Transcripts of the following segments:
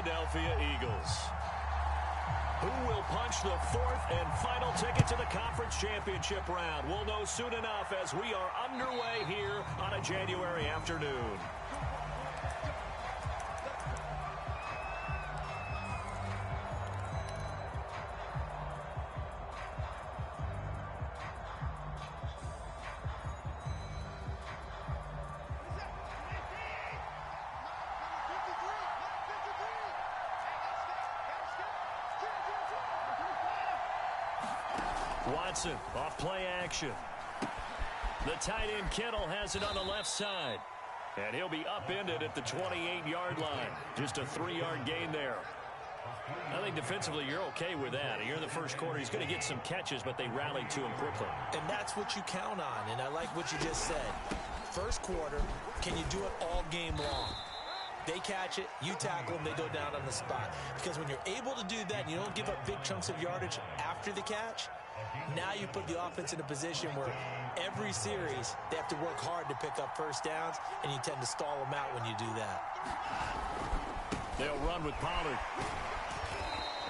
Philadelphia Eagles. Who will punch the fourth and final ticket to the conference championship round? We'll know soon enough as we are underway here on a January afternoon. Watson off play action. The tight end Kittle has it on the left side. And he'll be upended at the 28-yard line. Just a 3-yard gain there. I think defensively you're okay with that. Here in the first quarter, he's going to get some catches, but they rallied to him quickly. And that's what you count on, and I like what you just said. First quarter, can you do it all game long? They catch it, you tackle them, they go down on the spot. Because when you're able to do that and you don't give up big chunks of yardage after the catch, now you put the offense in a position where every series they have to work hard to pick up first downs, and you tend to stall them out when you do that. They'll run with Pollard.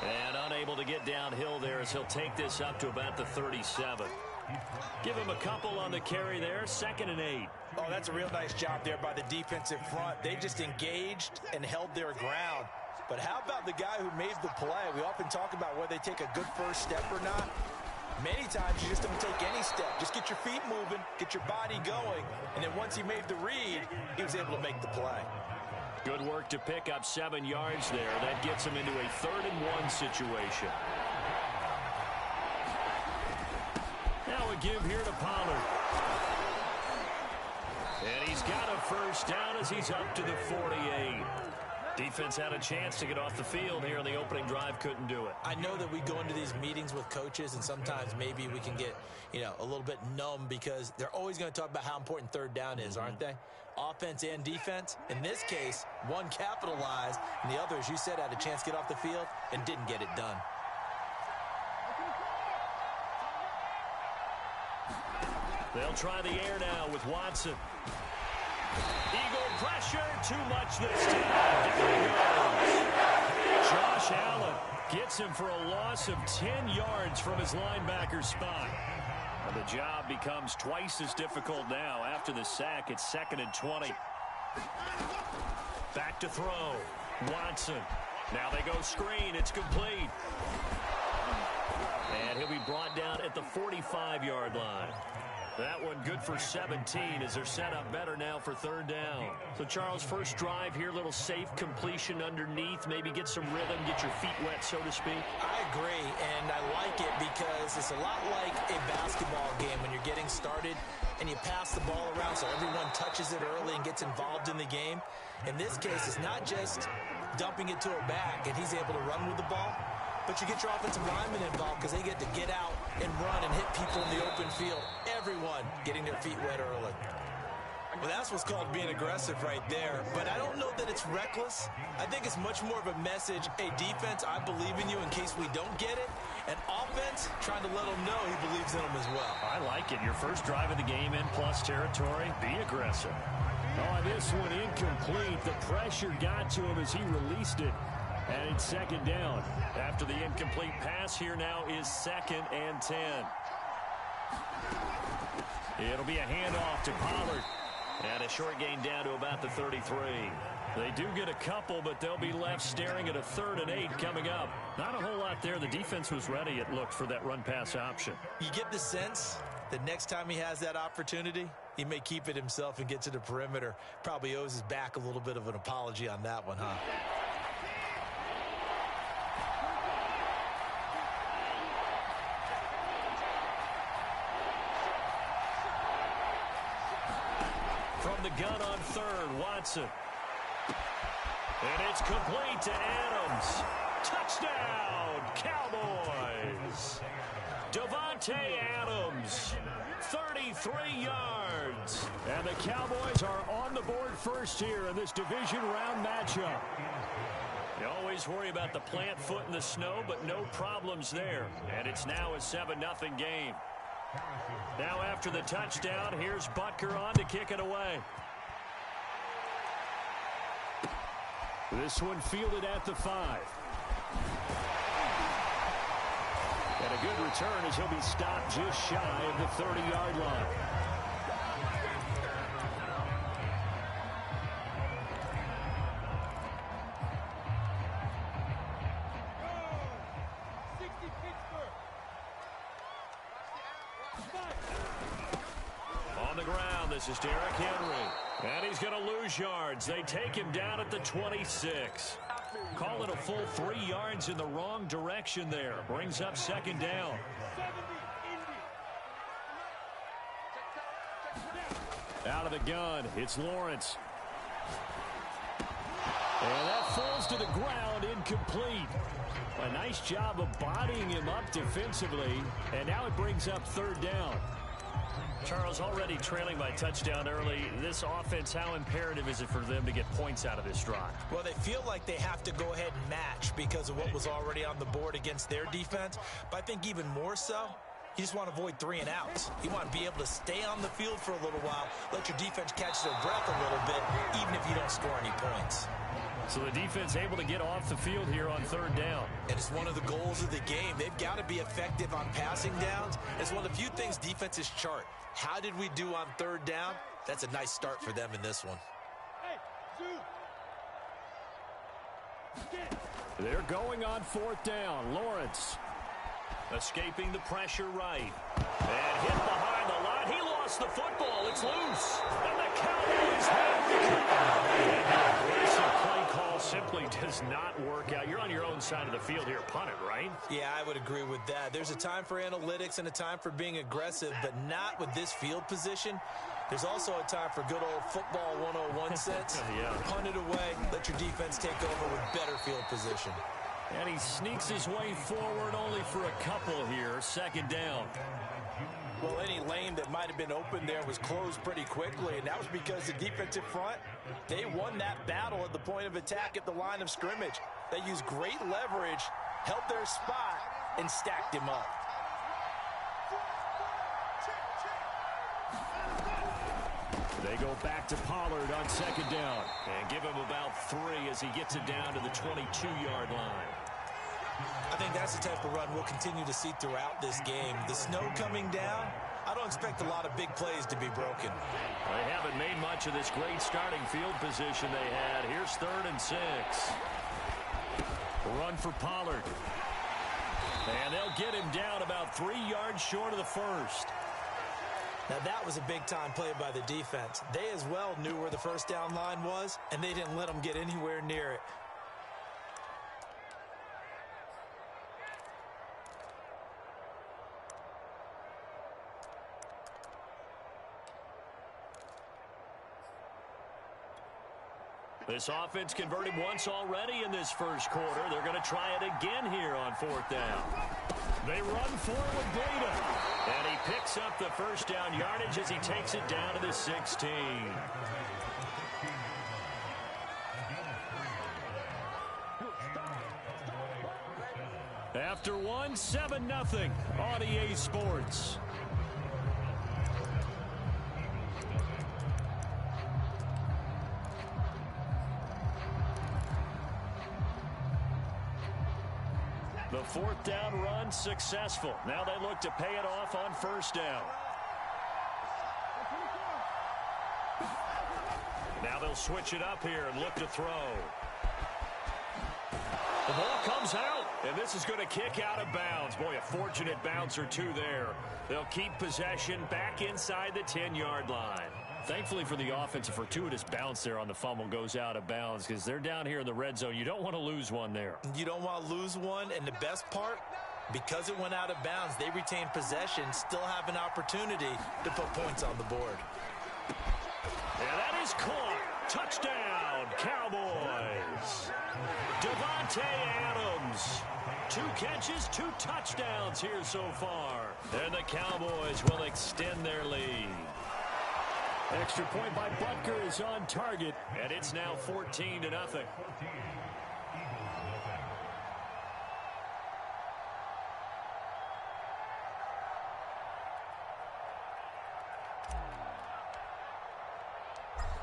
And unable to get downhill there as he'll take this up to about the 37. Give him a couple on the carry there, 2nd and 8. Oh, that's a real nice job there by the defensive front. They just engaged and held their ground. But how about the guy who made the play? We often talk about whether they take a good first step or not. Many times you just don't take any step. Just get your feet moving, get your body going, and then once he made the read, he was able to make the play. Good work to pick up 7 yards there. That gets him into a 3rd and 1 situation. Now a give here to Pollard. And he's got a first down as he's up to the 48. Defense had a chance to get off the field here in the opening drive, couldn't do it. I know that we go into these meetings with coaches, and sometimes maybe we can get, a little bit numb because they're always going to talk about how important 3rd down is, aren't they? Offense and defense. In this case, one capitalized, and the other, as you said, had a chance to get off the field and didn't get it done. They'll try the air now with Watson. Eagle pressure, too much this time. Down he goes. Josh Allen gets him for a loss of 10 yards from his linebacker spot. And the job becomes twice as difficult now. After the sack, it's 2nd and 20. Back to throw. Watson. Now they go screen. It's complete. And he'll be brought down at the 45-yard line. That one good for 17 as they're set up better now for 3rd down. So, Charles, first drive here, little safe completion underneath. Maybe get some rhythm, get your feet wet, so to speak. I agree, and I like it because it's a lot like a basketball game when you're getting started and you pass the ball around so everyone touches it early and gets involved in the game. In this case, it's not just dumping it to a back and he's able to run with the ball, but you get your offensive linemen involved because they get to get out and run and hit people in the open field. Everyone getting their feet wet early. Well, that's what's called being aggressive right there. But I don't know that it's reckless. I think it's much more of a message. Hey, defense, I believe in you in case we don't get it. And offense, trying to let them know he believes in them as well. I like it. Your first drive of the game in plus territory. Be aggressive. Oh, this one incomplete. The pressure got to him as he released it. And it's 2nd down. After the incomplete pass, here now is 2nd and 10. It'll be a handoff to Pollard. And a short gain down to about the 33. They do get a couple, but they'll be left staring at a 3rd and 8 coming up. Not a whole lot there. The defense was ready, it looked, for that run-pass option. You get the sense that next time he has that opportunity, he may keep it himself and get to the perimeter. Probably owes his back a little bit of an apology on that one, huh? From the gun on 3rd, Watson. And it's complete to Adams. Touchdown, Cowboys. Davante Adams, 33 yards. And the Cowboys are on the board first here in this division round matchup. You always worry about the plant foot in the snow, but no problems there. And it's now a 7-0 game. Now after the touchdown, here's Butker on to kick it away. This one fielded at the 5. And a good return as he'll be stopped just shy of the 30-yard line. On the ground, this is Derrick Henry. And he's going to lose yards. They take him down at the 26. Call it a full 3 yards in the wrong direction there. Brings up second down. Out of the gun, it's Lawrence. And that falls to the ground, incomplete. A nice job of bodying him up defensively. And now it brings up third down. Charles, already trailing by touchdown early. This offense, how imperative is it for them to get points out of this drive? Well, they feel like they have to go ahead and match because of what was already on the board against their defense. But I think even more so, you just want to avoid 3 and outs. You want to be able to stay on the field for a little while, let your defense catch their breath a little bit, even if you don't score any points. So the defense able to get off the field here on third down. And it's one of the goals of the game. They've got to be effective on passing downs. It's one of the few things defenses chart. How did we do on third down? That's a nice start for them in this one. They're going on fourth down. Lawrence escaping the pressure right. And hit behind the line. He lost the football. It's loose. And the Cowboys have the aggressive play call simply does not work out. You're on your own side of the field here. Punt it, right? Yeah, I would agree with that. There's a time for analytics and a time for being aggressive, but not with this field position. There's also a time for good old football 101 sense. Yeah. Punt it away. Let your defense take over with better field position. And he sneaks his way forward only for a couple here. Second down. Well, any lane that might have been open there was closed pretty quickly, and that was because the defensive front, they won that battle at the point of attack at the line of scrimmage. They used great leverage, held their spot, and stacked him up. They go back to Pollard on second down. And give him about 3 as he gets it down to the 22-yard line. I think that's the type of run we'll continue to see throughout this game. The snow coming down, I don't expect a lot of big plays to be broken. They haven't made much of this great starting field position they had. Here's 3rd and 6. Run for Pollard. And they'll get him down about 3 yards short of the first. Now, that was a big-time play by the defense. They as well knew where the first down line was, and they didn't let them get anywhere near it. This offense converted once already in this first quarter. They're going to try it again here on fourth down. They run for it with Bleda. And he picks up the first down yardage as he takes it down to the 16. After one, 7-0 on EA Sports. The fourth down run successful. Now they look to pay it off on first down. Now they'll switch it up here and look to throw. The ball comes out, and this is going to kick out of bounds. Boy, a fortunate bounce or two there. They'll keep possession back inside the 10-yard line. Thankfully for the offense, a fortuitous bounce there on the fumble goes out of bounds because they're down here in the red zone. You don't want to lose one there. You don't want to lose one, and the best part, because it went out of bounds, they retain possession, still have an opportunity to put points on the board. And that is caught. Touchdown, Cowboys. Devontae Adams. 2 catches, 2 touchdowns here so far. And the Cowboys will extend their lead. Extra point by Butker is on target, and it's now 14-0.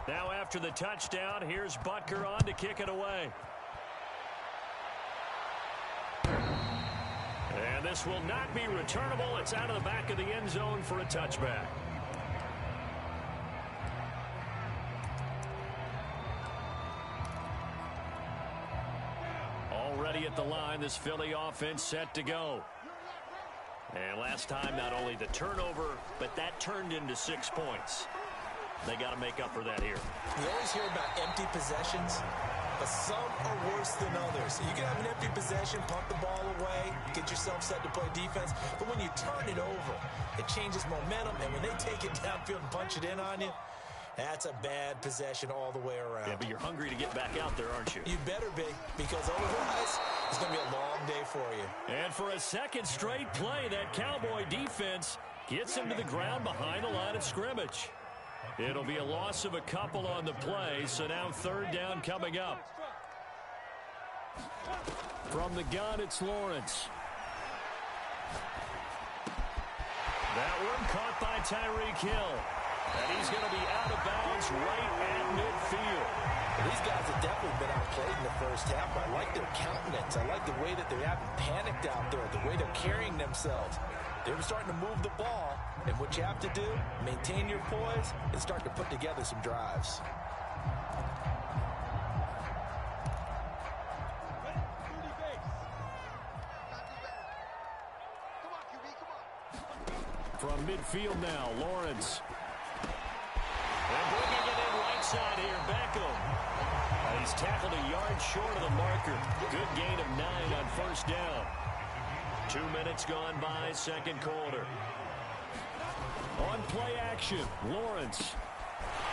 Now after the touchdown, here's Butker on to kick it away. And this will not be returnable. It's out of the back of the end zone for a touchback. Already at the line, this Philly offense set to go. And last time, not only the turnover, but that turned into 6 points. They got to make up for that here. You always hear about empty possessions, but some are worse than others. You can have an empty possession, punt the ball away, get yourself set to play defense, but when you turn it over, it changes momentum, and when they take it downfield and punch it in on you, that's a bad possession all the way around. Yeah, but you're hungry to get back out there, aren't you? You better be, because otherwise, it's going to be a long day for you. And for a second straight play, that Cowboy defense gets him to the ground behind the line of scrimmage. It'll be a loss of a couple on the play, so now third down coming up. From the gun, it's Lawrence. That one caught by Tyreek Hill. And he's going to be out of bounds right at midfield. These guys have definitely been outplayed in the first half. I like their countenance. I like the way that they haven't panicked out there, the way they're carrying themselves. They're starting to move the ball, and what you have to do, maintain your poise and start to put together some drives. From midfield now, Lawrence. And bringing it in right side here, Beckham. He's tackled a yard short of the marker. Good gain of 9 on first down. 2 minutes gone by, second quarter. On play action, Lawrence.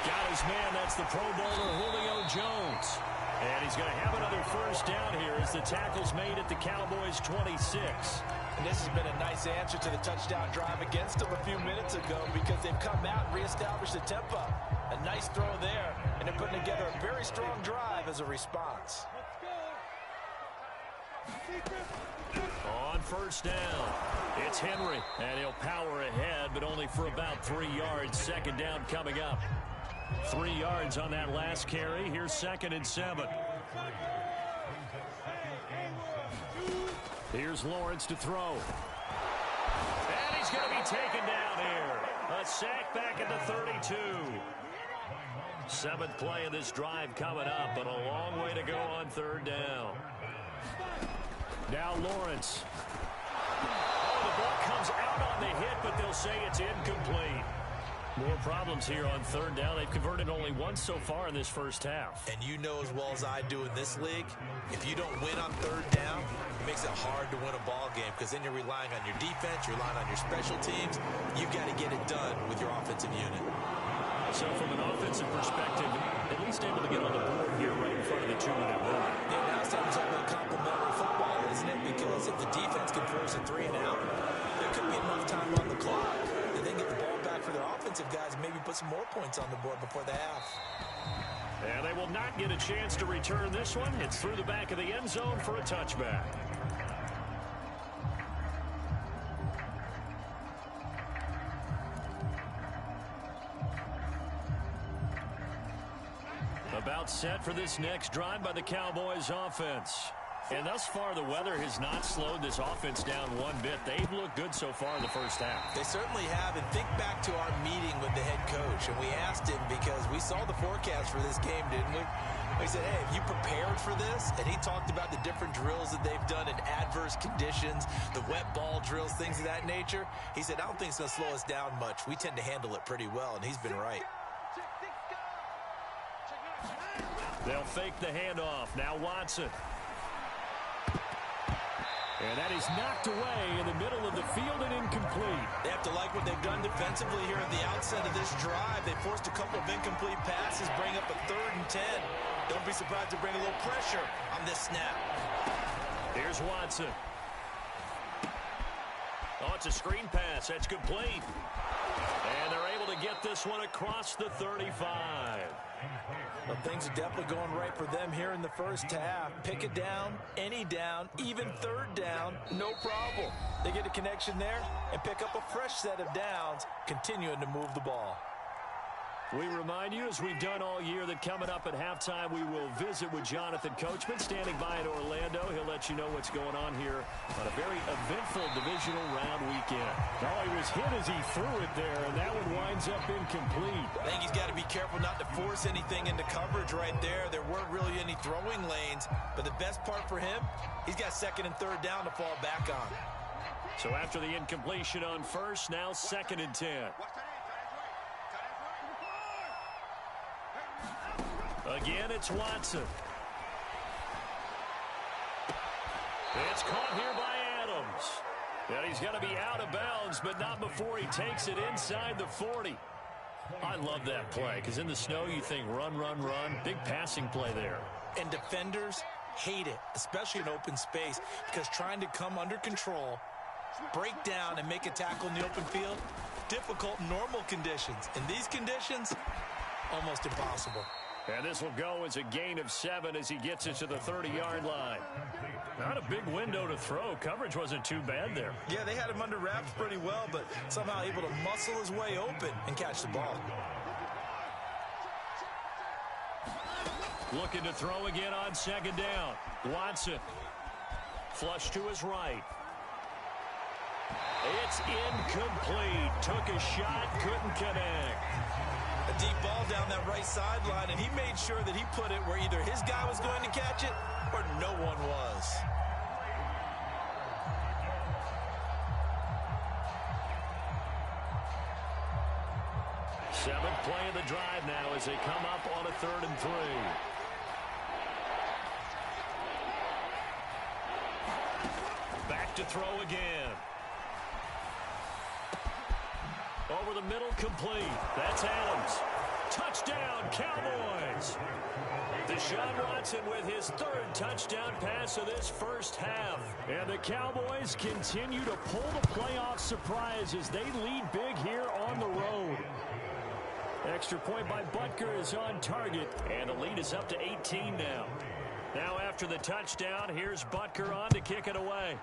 Got his man, that's the Pro Bowler Julio Jones. And he's going to have another first down here as the tackle's made at the Cowboys' 26. And this has been a nice answer to the touchdown drive against them a few minutes ago because they've come out and reestablished the tempo. A nice throw there, and they're putting together a very strong drive as a response. On first down, it's Henry, and he'll power ahead, but only for about 3 yards. Second down coming up. 3 yards on that last carry. Here's 2nd and 7. Here's Lawrence to throw. And he's going to be taken down here. A sack back at the 32. 7th play of this drive coming up, but a long way to go on third down. Now Lawrence. Oh, the ball comes out on the hit, but they'll say it's incomplete. More problems here on third down. They've converted only once so far in this first half. And you know as well as I do in this league, if you don't win on third down, it makes it hard to win a ball game because then you're relying on your defense, you're relying on your special teams. You've got to get it done with your offensive unit. So from an offensive perspective, at least able to get on the board here right in front of the 2-minute warning. Yeah, now it's time to talk about complimentary football, isn't it? Because if the defense can force a 3 and out, there could be enough time on the clock that they get the ball back for their offensive guys and maybe put some more points on the board before the half. And they will not get a chance to return this one. It's through the back of the end zone for a touchback. About set for this next drive by the Cowboys offense. And thus far, the weather has not slowed this offense down one bit. They've looked good so far in the first half. They certainly have. And think back to our meeting with the head coach. And we asked him because we saw the forecast for this game, didn't we? We said, hey, have you prepared for this? And he talked about the different drills that they've done in adverse conditions, the wet ball drills, things of that nature. He said, I don't think it's going to slow us down much. We tend to handle it pretty well, and he's been right. They'll fake the handoff. Now Watson. And that is knocked away in the middle of the field and incomplete. They have to like what they've done defensively here at the outset of this drive. They forced a couple of incomplete passes, bring up a 3rd and 10. Don't be surprised to bring a little pressure on this snap. Here's Watson. Oh, it's a screen pass. That's complete. And they're able to get this one across the 35. Well, things are definitely going right for them here in the first half. Pick it down, any down, even third down, no problem. They get a connection there and pick up a fresh set of downs, continuing to move the ball. We remind you, as we've done all year, that coming up at halftime, we will visit with Jonathan Coachman, standing by in Orlando. He'll let you know what's going on here on a very eventful divisional round weekend. Oh, he was hit as he threw it there, and that one winds up incomplete. I think he's got to be careful not to force anything into coverage right there. There weren't really any throwing lanes, but the best part for him, he's got second and third down to fall back on. So after the incompletion on first, now 2nd and 10. Again, it's Watson. It's caught here by Adams. And he's going to be out of bounds, but not before he takes it inside the 40. I love that play, because in the snow you think run, run, run. Big passing play there. And defenders hate it, especially in open space, because trying to come under control, break down, and make a tackle in the open field, difficult in normal conditions. In these conditions, almost impossible. And this will go as a gain of 7 as he gets it to the 30-yard line. Not a big window to throw. Coverage wasn't too bad there. Yeah, they had him under wraps pretty well, but somehow able to muscle his way open and catch the ball. Looking to throw again on 2nd down. Watson. Flush to his right. It's incomplete. Took a shot, couldn't connect. A deep ball down that right sideline, and he made sure that he put it where either his guy was going to catch it or no one was. Seventh play of the drive now as they come up on a 3rd and 3. Back to throw again. Over the middle, complete. That's Adams. Touchdown, Cowboys. Deshaun Watson with his 3rd touchdown pass of this first half. And the Cowboys continue to pull the playoff surprise as they lead big here on the road. Extra point by Butker is on target, and the lead is up to 18 now. Now after the touchdown, here's Butker on to kick it away.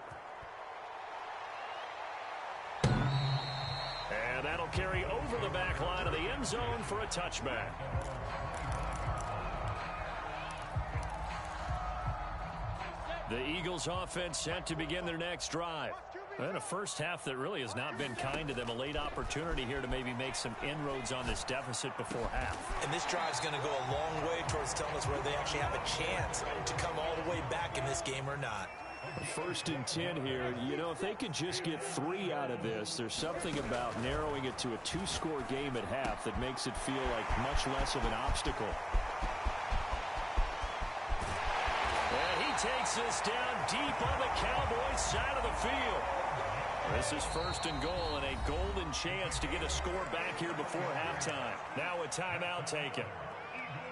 And that'll carry over the back line of the end zone for a touchback. The Eagles offense set to begin their next drive. And a first half that really has not been kind to them. A late opportunity here to maybe make some inroads on this deficit before half. And this drive's going to go a long way towards telling us whether they actually have a chance to come all the way back in this game or not. 1st and 10 here. You know, if they could just get 3 out of this, there's something about narrowing it to a 2-score game at half that makes it feel like much less of an obstacle. And he takes this down deep on the Cowboys side of the field. This is 1st and goal and a golden chance to get a score back here before halftime. Now a timeout taken.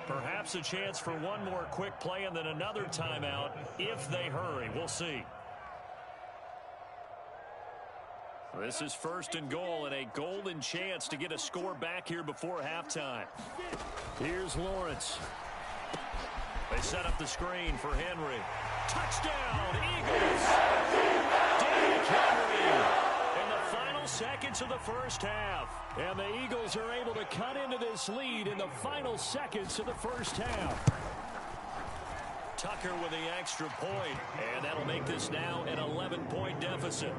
Perhaps a chance for one more quick play and then another timeout if they hurry. We'll see. This is 1st and goal and a golden chance to get a score back here before halftime. Here's Lawrence. They set up the screen for Henry. Touchdown, Eagles! Derrick Henry in the final seconds of the first half. And the Eagles are able to cut into this lead in the final seconds of the first half. Tucker with the extra point, and that'll make this now an 11-point deficit.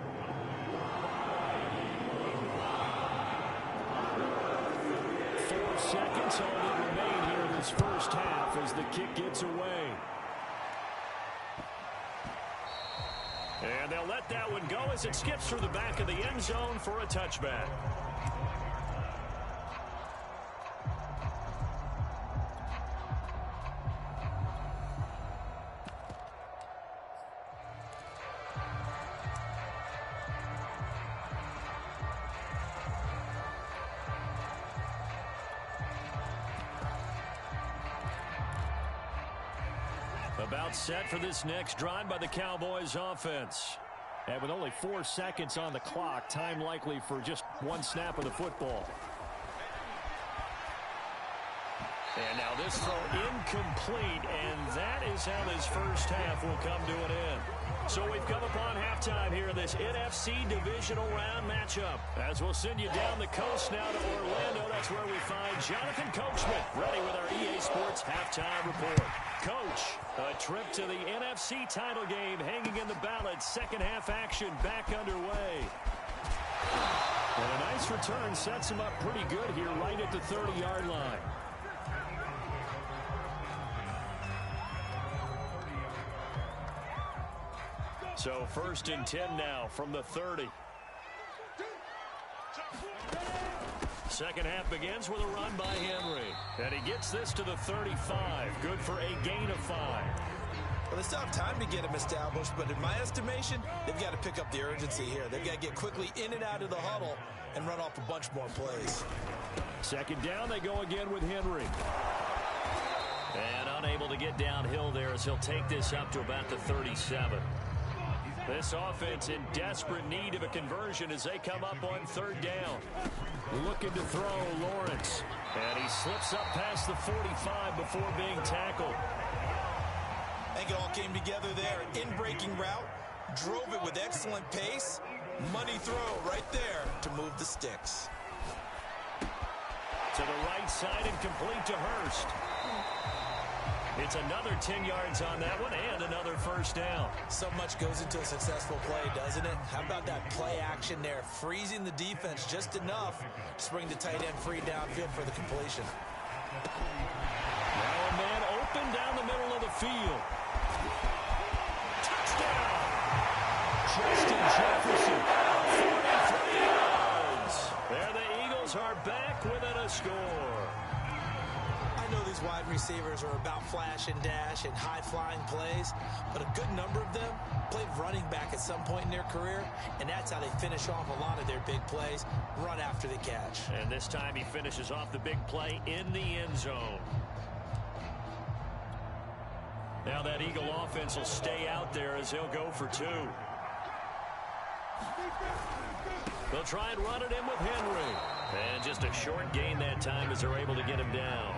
Seconds all that remain here in this first half as the kick gets away. And they'll let that one go as it skips through the back of the end zone for a touchback. About set for this next drive by the Cowboys offense. And with only 4 seconds on the clock, time likely for just one snap of the football. And now this throw incomplete, and that is how this first half will come to an end. So we've come upon halftime here in this NFC Divisional Round matchup. As we'll send you down the coast now to Orlando, that's where we find Jonathan Coachman, ready with our EA Sports Halftime Report. Coach, a trip to the NFC title game hanging in the balance. Second half action back underway. And a nice return sets him up pretty good here right at the 30-yard line. So 1st and 10 now from the 30. Second half begins with a run by Henry. And he gets this to the 35. Good for a gain of 5. Well, they still have time to get him established, but in my estimation, they've got to pick up the urgency here. They've got to get quickly in and out of the huddle and run off a bunch more plays. Second down, they go again with Henry. And unable to get downhill there as he'll take this up to about the 37. This offense in desperate need of a conversion as they come up on 3rd down. Looking to throw, Lawrence. And he slips up past the 45 before being tackled. I think it all came together there. In-breaking route, drove it with excellent pace. Money throw right there to move the sticks. To the right side and complete to Hurst. It's another 10 yards on that one and another 1st down. So much goes into a successful play, doesn't it? How about that play action there? Freezing the defense just enough to bring the tight end free downfield for the completion. Now a man open down the middle of the field. Touchdown! Justin Jefferson. 43 yards. There the Eagles are back within a score. I know these wide receivers are about flash and dash and high-flying plays, but a good number of them played running back at some point in their career, and that's how they finish off a lot of their big plays, run after the catch. And this time he finishes off the big play in the end zone. Now that Eagle offense will stay out there as they'll go for 2. They'll try and run it in with Henry. And just a short gain that time as they're able to get him down.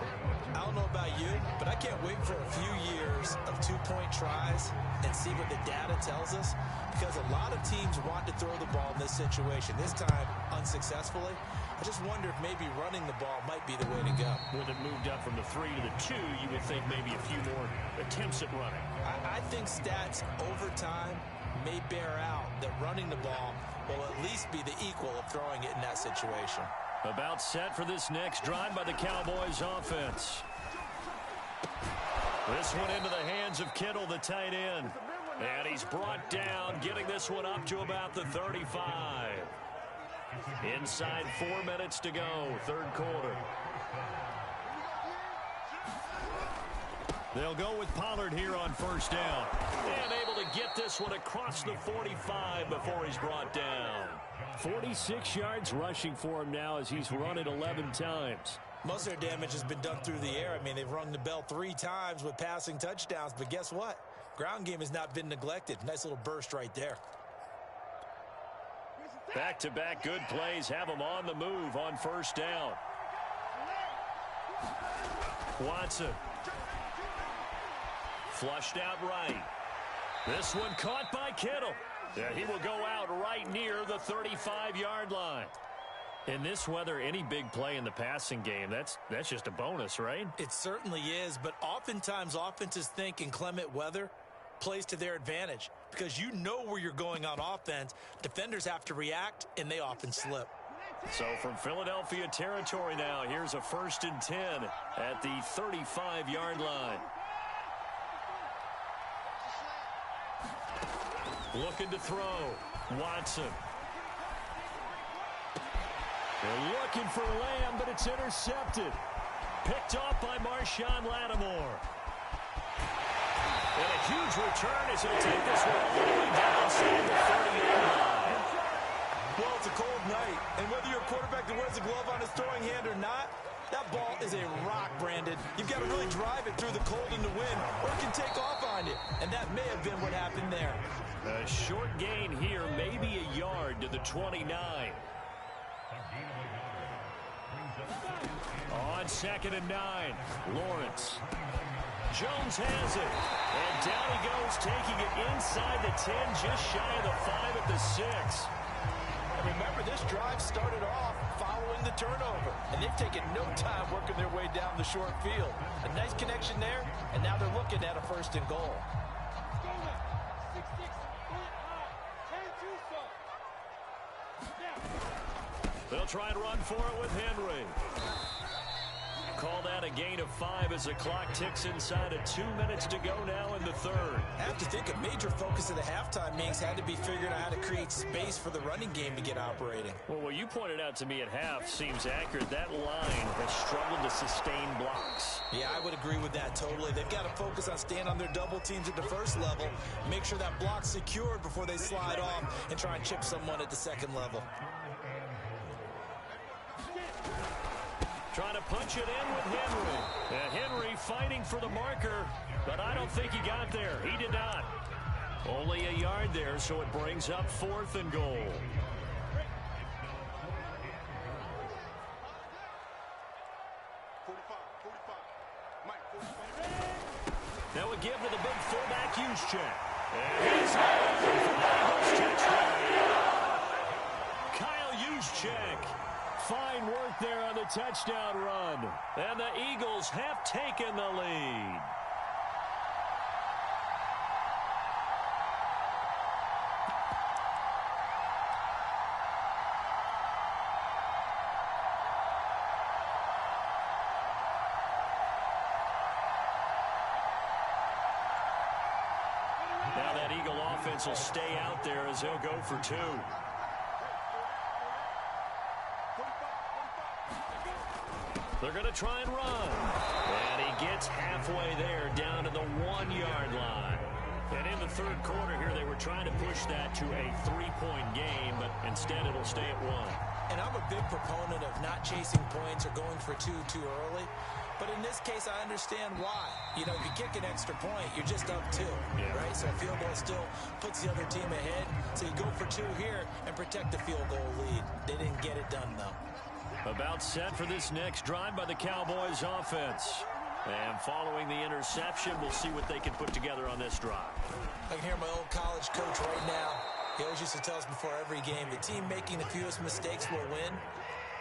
I don't know about you, but I can't wait for a few years of 2-point tries and see what the data tells us, because a lot of teams want to throw the ball in this situation. This time, unsuccessfully. I just wonder if maybe running the ball might be the way to go. With it moved up from the 3 to the 2, you would think maybe a few more attempts at running. I think stats over time may bear out that running the ball will at least be the equal of throwing it in that situation. About set for this next drive by the Cowboys offense. This one into the hands of Kittle, the tight end. And he's brought down, getting this one up to about the 35. Inside 4 minutes to go, 3rd quarter. They'll go with Pollard here on 1st down. And able to get this one across the 45 before he's brought down. 46 yards rushing for him now as he's run it 11 times. Most of their damage has been done through the air. I mean, they've rung the bell 3 times with passing touchdowns, but guess what? Ground game has not been neglected. Nice little burst right there. Back-to-back good plays have them on the move on 1st down. Watson. Flushed out right. This one caught by Kittle. Yeah, he will go out right near the 35-yard line. In this weather, any big play in the passing game, that's just a bonus, right? It certainly is, but oftentimes offenses think in clement weather plays to their advantage because you know where you're going on offense. Defenders have to react, and they often slip. So from Philadelphia territory now, here's a 1st and 10 at the 35-yard line. Looking to throw. Watson. They're looking for Lamb, but it's intercepted. Picked off by Marshawn Lattimore. And a huge return as he'll take this one all the way down inside the 30-yard line. Well, it's a cold night, and whether you're a quarterback that wears a glove on his throwing hand or not, that ball is a rock, Brandon. You've got to really drive it through the cold and the wind, or it can take off on you. And that may have been what happened there. A short gain here, maybe a yard to the 29. On 2nd and 9, Lawrence. Jones has it. And down he goes, taking it inside the 10, just shy of the 5 at the 6. And remember, this drive started off following the turnover. And they've taken no time working their way down the short field. A nice connection there, and now they're looking at a 1st and goal. They'll try and run for it with Henry. Call that a gain of 5 as the clock ticks inside of 2 minutes to go now in the 3rd. I have to think a major focus of the halftime meetings had to be figuring out how to create space for the running game to get operating. Well, what you pointed out to me at half seems accurate. That line has struggled to sustain blocks. Yeah, I would agree with that totally. They've got to focus on staying on their double teams at the 1st level, make sure that block's secured before they slide off and try and chip someone at the 2nd level. Trying to punch it in with Henry. And Henry fighting for the marker, but I don't think he got there. He did not. Only a yard there, so it brings up 4th and goal. Now a give to the big fullback Juszczyk. And he's Kyle Juszczyk. Fine work there on the touchdown run. And the Eagles have taken the lead. Now that Eagle offense will stay out there as they'll go for 2. They're going to try and run. And he gets halfway there down to the 1-yard line. And in the 3rd quarter here, they were trying to push that to a 3-point game, but instead it'll stay at 1. And I'm a big proponent of not chasing points or going for 2 too early. But in this case, I understand why. You know, if you kick an extra point, you're just up 2, right? So a field goal still puts the other team ahead. So you go for 2 here and protect the field goal lead. They didn't get it done, though. About set for this next drive by the Cowboys offense. And following the interception, we'll see what they can put together on this drive. I can hear my old college coach right now. He always used to tell us before every game, the team making the fewest mistakes will win.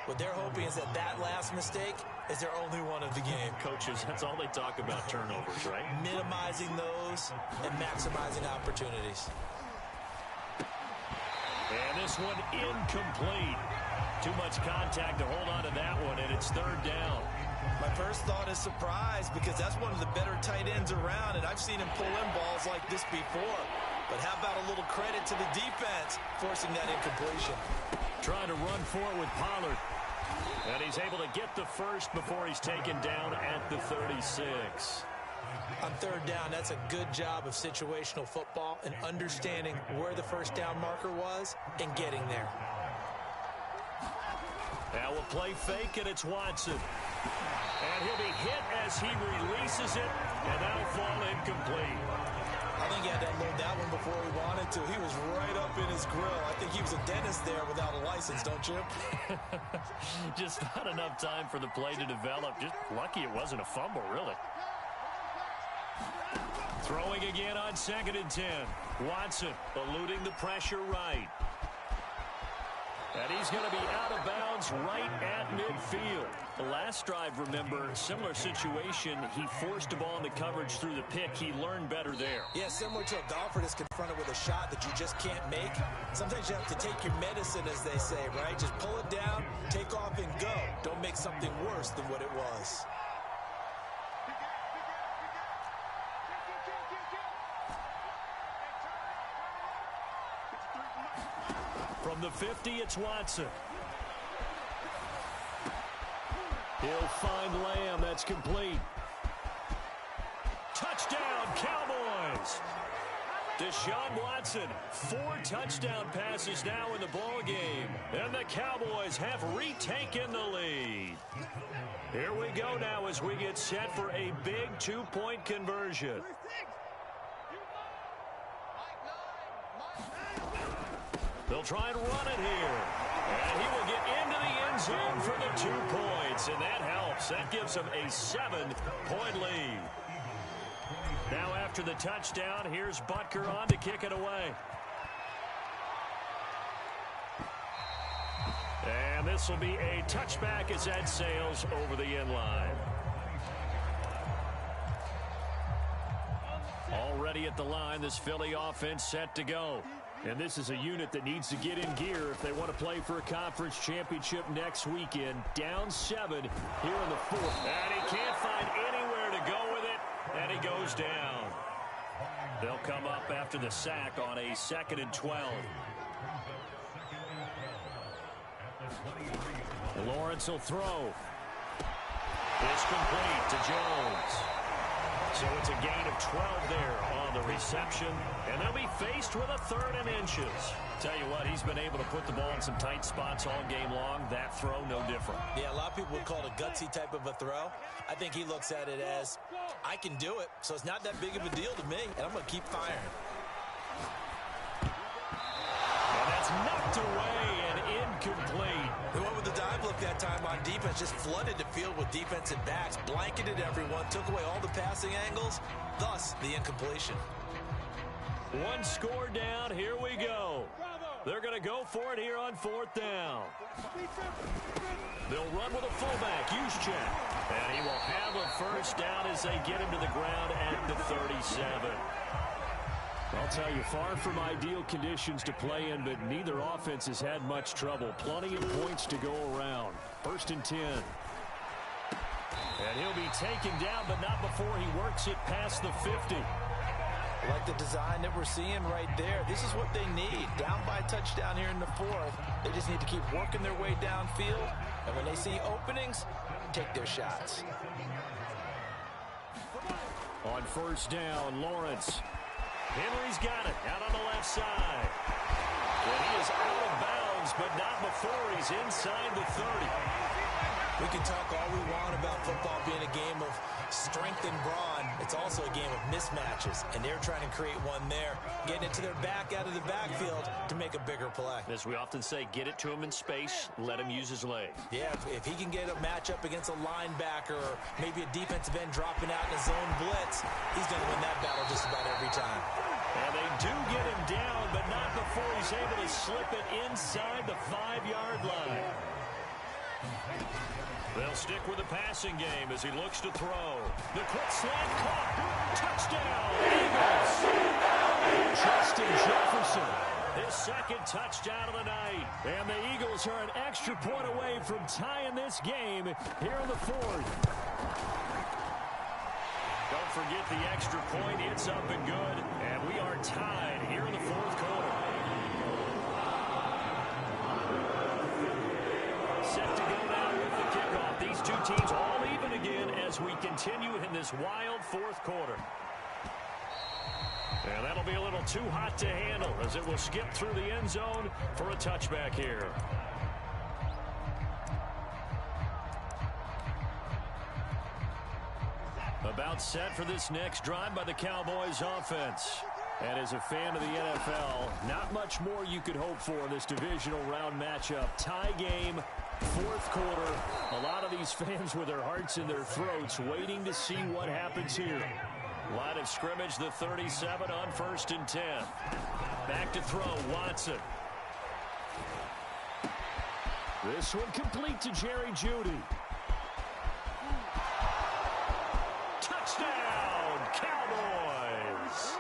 What they're hoping is that that last mistake is their only one of the game. Coaches, that's all they talk about, turnovers, right? Minimizing those and maximizing opportunities. And this one incomplete. Too much contact to hold on to that one, and it's 3rd down. My first thought is surprise because that's one of the better tight ends around, and I've seen him pull in balls like this before. But how about a little credit to the defense forcing that incompletion? Trying to run for it with Pollard. And he's able to get the first before he's taken down at the 36. On 3rd down, that's a good job of situational football and understanding where the 1st down marker was and getting there. Now we'll play fake, and it's Watson. And he'll be hit as he releases it, and that'll fall incomplete. I think he had to unload that one before he wanted to. He was right up in his grill. I think he was a dentist there without a license, don't you? Just not enough time for the play to develop. Just lucky it wasn't a fumble, really. Throwing again on 2nd and 10. Watson eluding the pressure right. And he's going to be out of bounds right at midfield. The last drive, remember, similar situation. He forced the ball into coverage through the pick. He learned better there. Yeah, similar to a golfer that's confronted with a shot that you just can't make. Sometimes you have to take your medicine, as they say, right? Just pull it down, take off, and go. Don't make something worse than what it was. From the 50, it's Watson. He'll find Lamb. That's complete. Touchdown, Cowboys. Deshaun Watson, 4 touchdown passes now in the ball game. And the Cowboys have retaken the lead. Here we go now as we get set for a big 2-point conversion. They'll try and run it here. And he will get into the end zone for the 2 points. And that helps. That gives them a 7-point lead. After the touchdown, here's Butker on to kick it away. And this will be a touchback as that sails over the end line. Already at the line, this Philly offense set to go. And this is a unit that needs to get in gear if they want to play for a conference championship next weekend. Down 7 here in the fourth. And he can't find anywhere to go with it, and he goes down. They'll come up after the sack on a 2nd and 12. Lawrence will throw. It's complete to Jones. So it's a gain of 12 there on the reception. And they'll be faced with a 3rd and inches. Tell you what, he's been able to put the ball in some tight spots all game long. That throw, no different. Yeah, a lot of people would call it a gutsy type of a throw. I think he looks at it as, I can do it, so it's not that big of a deal to me, and I'm going to keep firing. And that's knocked away and incomplete. The one with the dive look that time on defense just flooded the field with defensive backs, blanketed everyone, took away all the passing angles, thus the incompletion. One score down, here we go. They're going to go for it here on 4th down. They'll run with a fullback, Juszczyk. And he will have a first down as they get him to the ground at the 37. I'll tell you, far from ideal conditions to play in, but neither offense has had much trouble. Plenty of points to go around. 1st and 10. And he'll be taken down, but not before he works it past the 50. I like the design that we're seeing right there. This is what they need. Down by a touchdown here in the 4th. They just need to keep working their way downfield. And when they see openings, take their shots. On 1st down, Lawrence. Henry's got it out on the left side. And he is out of bounds, but not before he's inside the 30. We can talk all we want about football being a game of strength and brawn. It's also a game of mismatches, and they're trying to create one there, getting it to their back out of the backfield to make a bigger play. As we often say, get it to him in space, let him use his legs. Yeah, if he can get a matchup against a linebacker or maybe a defensive end dropping out in a zone blitz, he's going to win that battle just about every time. And they do get him down, but not before he's able to slip it inside the 5-yard line. They'll stick with the passing game as he looks to throw. The quick slant caught. Touchdown, Eagles. Justin Jefferson, his 2nd touchdown of the night. And the Eagles are an extra point away from tying this game here in the 4th. Don't forget the extra point. It's up and good. And we are tied here in the 4th quarter. Set to go now with the kickoff. These two teams all even again as we continue in this wild 4th quarter. And that'll be a little too hot to handle as it will skip through the end zone for a touchback here. About set for this next drive by the Cowboys offense. And as a fan of the NFL, not much more you could hope for in this divisional round matchup. Tie game, 4th quarter. A lot of these fans with their hearts in their throats waiting to see what happens here. Line of scrimmage, the 37 on 1st and 10. Back to throw, Watson. This one complete to Jerry Jeudy. Touchdown, Cowboys!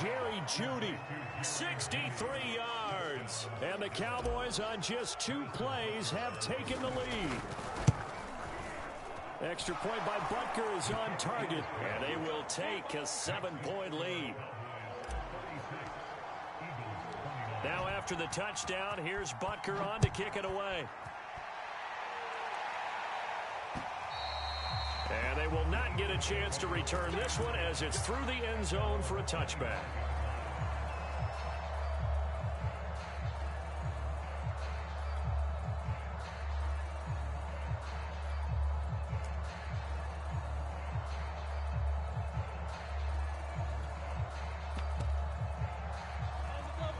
Jerry Jeudy, 63 yards. And the Cowboys on just 2 plays have taken the lead. Extra point by Butker is on target, and they will take a 7-point lead. Now after the touchdown, here's Butker on to kick it away. And they will not get a chance to return this one as it's through the end zone for a touchback.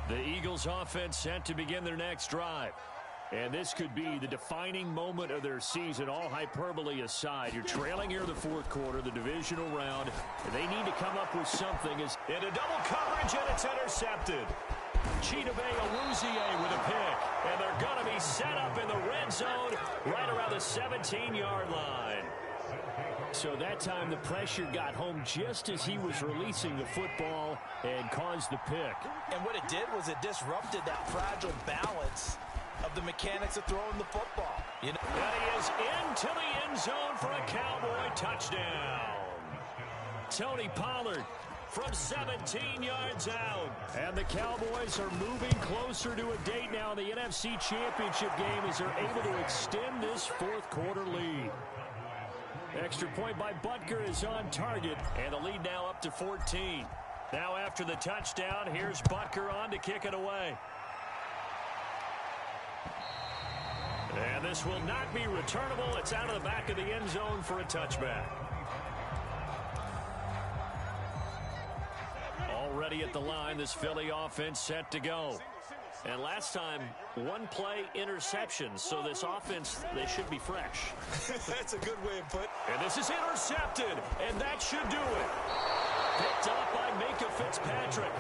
The Eagles offense set to begin their next drive. And this could be the defining moment of their season, all hyperbole aside. You're trailing here in the fourth quarter, the divisional round, and they need to come up with something. Into double coverage, and it's intercepted. Chidobe Awuzie with a pick, and they're going to be set up in the red zone right around the 17-yard line. So that time the pressure got home just as he was releasing the football and caused the pick. And what it did was it disrupted that fragile balance of the mechanics of throwing the football. And he is into the end zone for a Cowboy touchdown. Tony Pollard from 17 yards out. And the Cowboys are moving closer to a date now in the NFC Championship game as they're able to extend this fourth quarter lead. Extra point by Butker is on target, and the lead now up to 14. Now after the touchdown, here's Butker on to kick it away. And this will not be returnable. It's out of the back of the end zone for a touchback. Already at the line, this Philly offense set to go. And last time, one play interception. So this offense, they should be fresh. That's a good way of putting it. And this is intercepted, and that should do it. Picked up by Minkah Fitzpatrick.